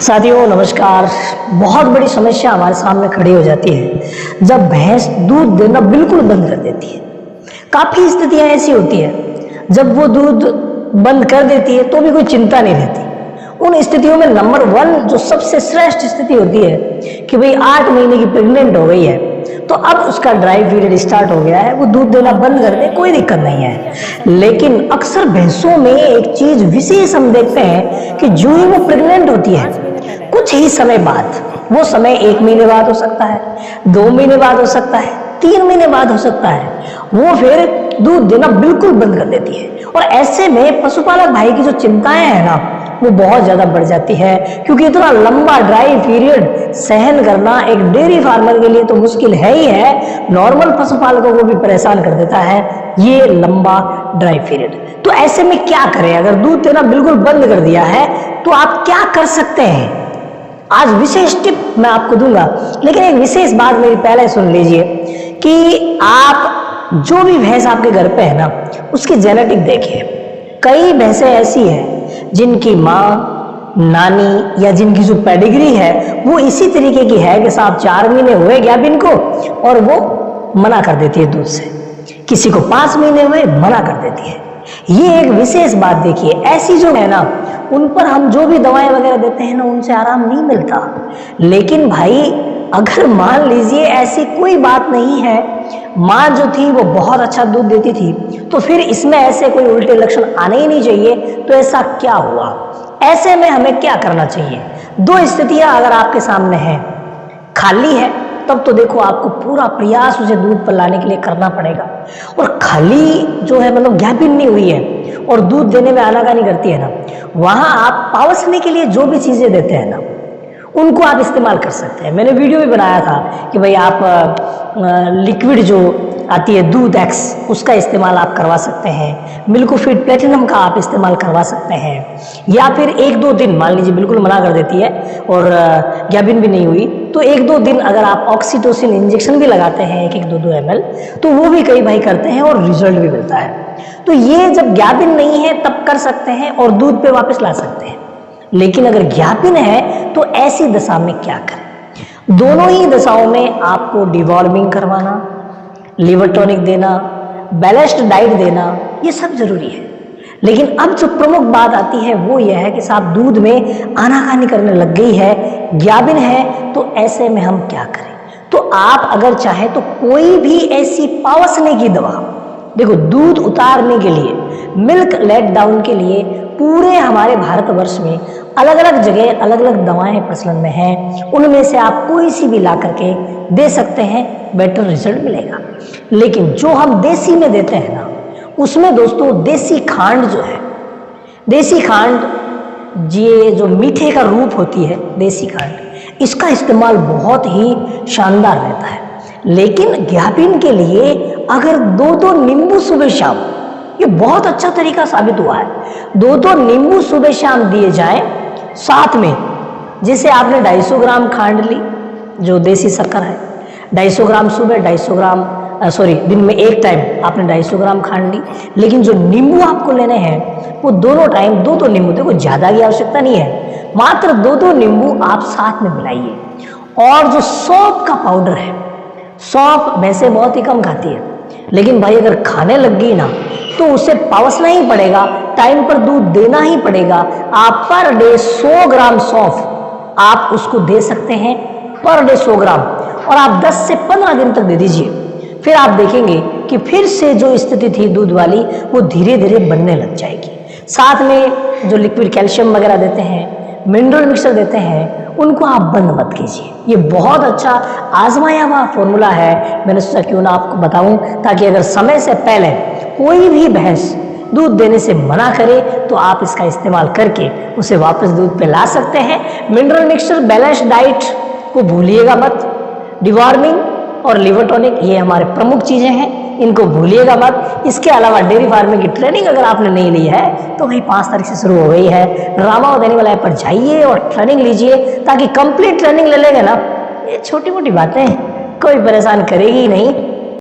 साथियों नमस्कार। बहुत बड़ी समस्या हमारे सामने खड़ी हो जाती है जब भैंस दूध देना बिल्कुल बंद कर देती है। काफी स्थितियां ऐसी होती है जब वो दूध बंद कर देती है तो भी कोई चिंता नहीं रहती। उन स्थितियों में नंबर 1 जो सबसे श्रेष्ठ स्थिति होती है कि भाई 8 महीने की प्रेग्नेंट हो गई है तो अब उसका ड्राई पीरियड स्टार्ट हो गया है, वो दूध देना बंद कर दे, कोई दिक्कत नहीं है। लेकिन अक्सर भैंसों में एक चीज विशेष हम देखते हैं कि जो ही वो प्रेग्नेंट होती है कुछ ही समय बाद, वो समय 1 महीने बाद हो सकता है, 2 महीने बाद हो सकता है, 3 महीने बाद हो सकता है, वो फिर दूध देना बिल्कुल बंद कर देती है। और ऐसे में पशुपालक भाई की जो चिंताएं है ना वो बहुत ज्यादा बढ़ जाती है, क्योंकि इतना लंबा ड्राई पीरियड सहन करना एक डेयरी फार्मर के लिए तो मुश्किल है ही है, नॉर्मल पशुपालकों को भी परेशान कर देता है ये लंबा ड्राई पीरियड। तो ऐसे में क्या करें? अगर दूध देना बिल्कुल बंद कर दिया है तो आप क्या कर सकते हैं? आज विशेष टिप मैं आपको दूंगा, लेकिन एक विशेष बात मेरी पहले सुन लीजिए कि आप जो भी भैंस आपके घर पे है ना उसकी जेनेटिक देखिए। कई भैंसें ऐसी हैं जिनकी माँ, नानी या जिनकी जो पेडिग्री है वो इसी तरीके की है कि साहब 4 महीने हुए गैबिन को और वो मना कर देती है दूध से, किसी को 5 महीने हुए मना कर देती है। ये एक विशेष बात देखिए, ऐसी जो है ना उन पर हम जो भी दवाएं वगैरह देते हैं ना उनसे आराम नहीं मिलता। लेकिन भाई अगर मान लीजिए ऐसी कोई बात नहीं है, माँ जो थी वो बहुत अच्छा दूध देती थी, तो फिर इसमें ऐसे कोई उल्टे लक्षण आने ही नहीं चाहिए। तो ऐसा क्या हुआ? ऐसे में हमें क्या करना चाहिए? 2 स्थितियां अगर आपके सामने हैं, खाली है तब तो देखो आपको पूरा प्रयास उसे दूध पर लाने के लिए करना पड़ेगा, और खाली जो है मतलब गैपिंग नहीं हुई है और दूध देने में आनाकानी करती है ना, वहां आप पावसने के लिए जो भी चीजें देते हैं ना उनको आप इस्तेमाल कर सकते हैं। मैंने वीडियो भी बनाया था कि भाई आप लिक्विड जो आती है दूध एक्स उसका इस्तेमाल आप करवा सकते हैं, मिल्कोफिट प्लेटिनम का आप इस्तेमाल करवा सकते हैं, या फिर 1-2 दिन मान लीजिए बिल्कुल मना कर देती है और गैबिन भी नहीं हुई तो 1-2 दिन अगर आप ऑक्सीटोसिन इंजेक्शन भी लगाते हैं 1-2 ml तो वो भी कई भाई करते हैं और रिजल्ट भी मिलता है। तो ये जब गैबिन नहीं है तब कर सकते हैं और दूध पे वापस ला सकते हैं। लेकिन अगर गैबिन है तो ऐसी दशा में क्या करें? दोनों ही दशाओं में आपको डिवॉर्मिंग करवाना, लिवर टॉनिक देना, बैलेंस्ड डाइट देना, ये सब जरूरी है। लेकिन अब जो प्रमुख बात आती है वो यह है कि साहब दूध में आनाकानी करने लग गई है, गैबिन है, तो ऐसे में हम क्या करें? तो आप अगर चाहे तो कोई भी ऐसी पावसने की दवा, देखो दूध उतारने के लिए, मिल्क लेट डाउन के लिए पूरे हमारे भारतवर्ष में अलग अलग जगह अलग अलग दवाएं प्रचलन में हैं, उनमें से आप कोई सी भी ला करके दे सकते हैं, बेटर रिजल्ट मिलेगा। लेकिन जो हम देसी में देते हैं ना उसमें दोस्तों देसी खांड जो है, देसी खांड ये जो मीठे का रूप होती है देसी खांड, इसका इस्तेमाल बहुत ही शानदार रहता है। लेकिन गैबिन के लिए अगर 2-2 नींबू सुबह शाम, ये बहुत अच्छा तरीका साबित हुआ है, 2-2 नींबू सुबह शाम दिए जाएं साथ में, जैसे आपने 250 ग्राम खांड ली जो देसी शक्कर है, 250 ग्राम सुबह, 250 ग्राम दिन में एक टाइम आपने 250 ग्राम खांड ली। लेकिन जो नींबू आपको लेने हैं वो दोनों टाइम 2-2 नींबू, देखो ज्यादा की आवश्यकता नहीं है, मात्र 2-2 नींबू आप साथ में मिलाइए। और जो सौंफ का पाउडर है, सौंफ भैंसे बहुत ही कम खाती है, लेकिन भाई अगर खाने लग गई ना तो उसे पावसना ही पड़ेगा, टाइम पर दूध देना ही पड़ेगा। आप पर डे 100 ग्राम सौंफ आप उसको दे सकते हैं, पर डे 100 ग्राम, और आप 10 से 15 दिन तक दे दीजिए। फिर आप देखेंगे कि फिर से जो स्थिति थी दूध वाली वो धीरे धीरे बनने लग जाएगी। साथ में जो लिक्विड कैल्शियम वगैरह देते हैं, मिनरल मिक्सर देते हैं, उनको आप बंद मत कीजिए। ये बहुत अच्छा आजमाया हुआ फॉर्मूला है, मैंने सोचा क्यों ना आपको बताऊं, ताकि अगर समय से पहले कोई भी भैंस दूध देने से मना करे तो आप इसका इस्तेमाल करके उसे वापस दूध पे ला सकते हैं। मिनरल मिक्सचर, बैलेंस डाइट को भूलिएगा मत, डिवॉर्मिंग और लिवर टॉनिक ये हमारे प्रमुख चीजें हैं, इनको भूलिएगा मत। इसके अलावा डेयरी फार्मिंग की ट्रेनिंग अगर आपने नहीं ली है तो भाई 5 तारीख से शुरू हो गई है, रामावत एनिमल ऐप पर जाइए और ट्रेनिंग लीजिए, ताकि कंप्लीट ट्रेनिंग ले लेंगे ना, ये छोटी मोटी बातें कोई परेशान करेगी नहीं।